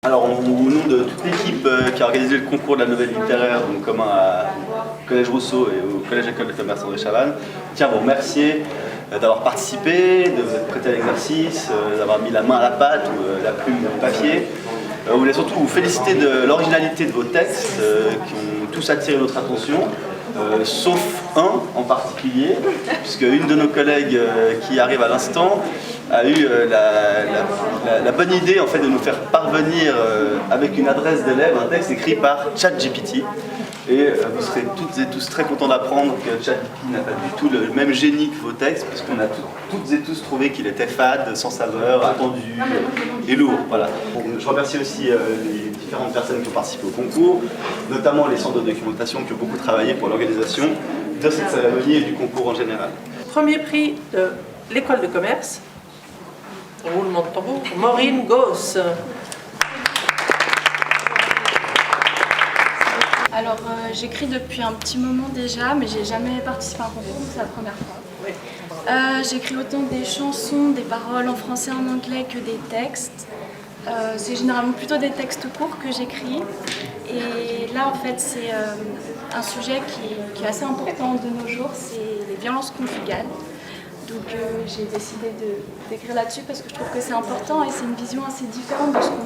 Alors, au nom de toute l'équipe qui a organisé le concours de la nouvelle littéraire, donc commun au Collège Rousseau et au Collège École de Commerce André Chavannes, je tiens à vous remercier d'avoir participé, de vous être prêté à l'exercice, d'avoir mis la main à la pâte ou la plume au papier. On voulait surtout vous féliciter de l'originalité de vos textes qui ont tous attiré notre attention. Sauf un en particulier, puisque une de nos collègues qui arrive à l'instant a eu la bonne idée en fait, de nous faire parvenir avec une adresse d'élève un texte écrit par ChatGPT. Et vous serez toutes et tous très contents d'apprendre que ChatGPT n'a pas du tout le même génie que vos textes, puisqu'on a toutes et tous trouvé qu'il était fade, sans saveur, attendu et lourd. Voilà. Je remercie aussi les différentes personnes qui ont participé au concours, notamment les centres de documentation qui ont beaucoup travaillé pour l'organisation de cette cérémonie et du concours en général. Premier prix de l'école de commerce, roulement de tambour, Maureen Goss. Alors j'écris depuis un petit moment déjà, mais j'ai jamais participé à un concours, donc c'est la première fois. Oui. J'écris autant des chansons, des paroles en français et en anglais que des textes. C'est généralement plutôt des textes courts que j'écris. Et là en fait c'est un sujet qui est assez important de nos jours, c'est les violences conjugales. Donc j'ai décidé d'écrire là-dessus parce que je trouve que c'est important et c'est une vision assez différente de ce qu'on...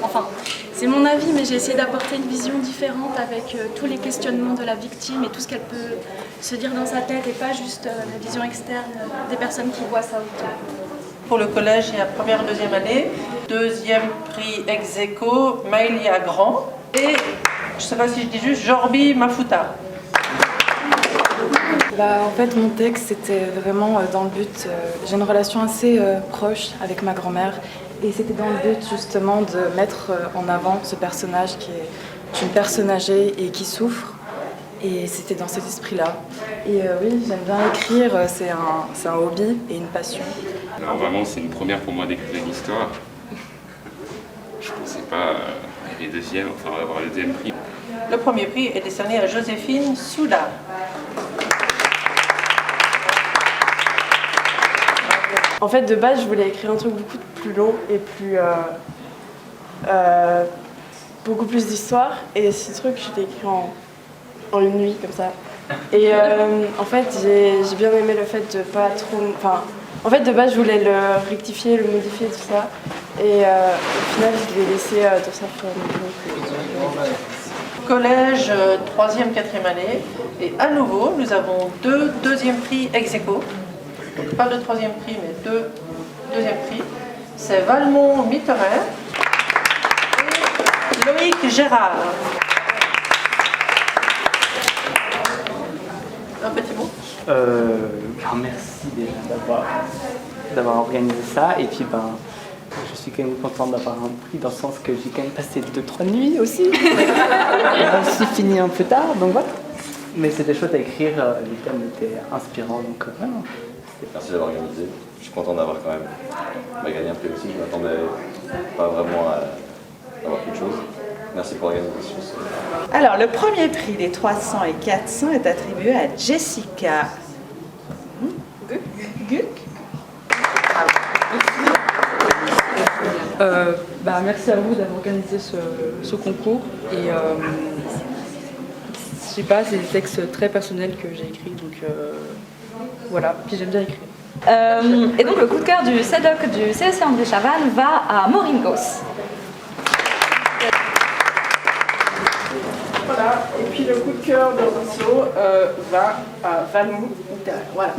Enfin, c'est mon avis, mais j'ai essayé d'apporter une vision différente avec tous les questionnements de la victime et tout ce qu'elle peut se dire dans sa tête et pas juste la vision externe des personnes qui voient ça autour. Pour le collège, il y a première et deuxième année. Deuxième prix ex aequo, Maëlia Grand. Et, je ne sais pas si je dis juste, Jorbi Mafuta. En fait, mon texte, c'était vraiment dans le but... j'ai une relation assez proche avec ma grand-mère et c'était dans le but justement de mettre en avant ce personnage qui est une personne âgée et qui souffre. Et c'était dans cet esprit-là. Et oui, j'aime bien écrire, c'est un hobby et une passion. Alors vraiment, c'est une première pour moi d'écrire une histoire. Je ne pensais pas arriver deuxième, enfin avoir le deuxième prix. Le premier prix est décerné à Joséphine Souda. En fait, de base, je voulais écrire un truc beaucoup plus long et beaucoup plus d'histoire. Et ce truc, je l'ai écrit en une nuit, comme ça. Et en fait, j'ai bien aimé le fait de pas trop... Enfin, en fait, de base, je voulais le rectifier, le modifier, tout ça. Et au final, je l'ai laissé dans sa forme. Collège, troisième, quatrième année. Et à nouveau, nous avons deux deuxièmes prix ex aequo. Donc pas de troisième prix, mais deux deuxième prix. C'est Valmont Mitterer et Loïc Gérard. Un petit mot. Merci déjà d'avoir organisé ça. Et puis je suis quand même contente d'avoir un prix dans le sens que j'ai quand même passé 2-3 nuits aussi. Je suis fini un peu tard, donc voilà. Mais c'était chouette à écrire, les thèmes étaient inspirants, donc voilà. Merci d'avoir organisé. Je suis content d'avoir quand même gagné un prix aussi. Je ne m'attendais pas vraiment à avoir quelque chose. Merci pour l'organisation. Alors, le premier prix des 300 et 400 est attribué à Jessica Guck. Merci à vous d'avoir organisé ce concours. Et je sais pas, c'est des textes très personnels que j'ai écrits, donc voilà, puis j'aime bien écrire. Et donc le coup de cœur du CEDOC du CEC André Chavannes va à Maureen Goss. Voilà. Et puis le coup de cœur de Rousseau va à Valmont. Voilà.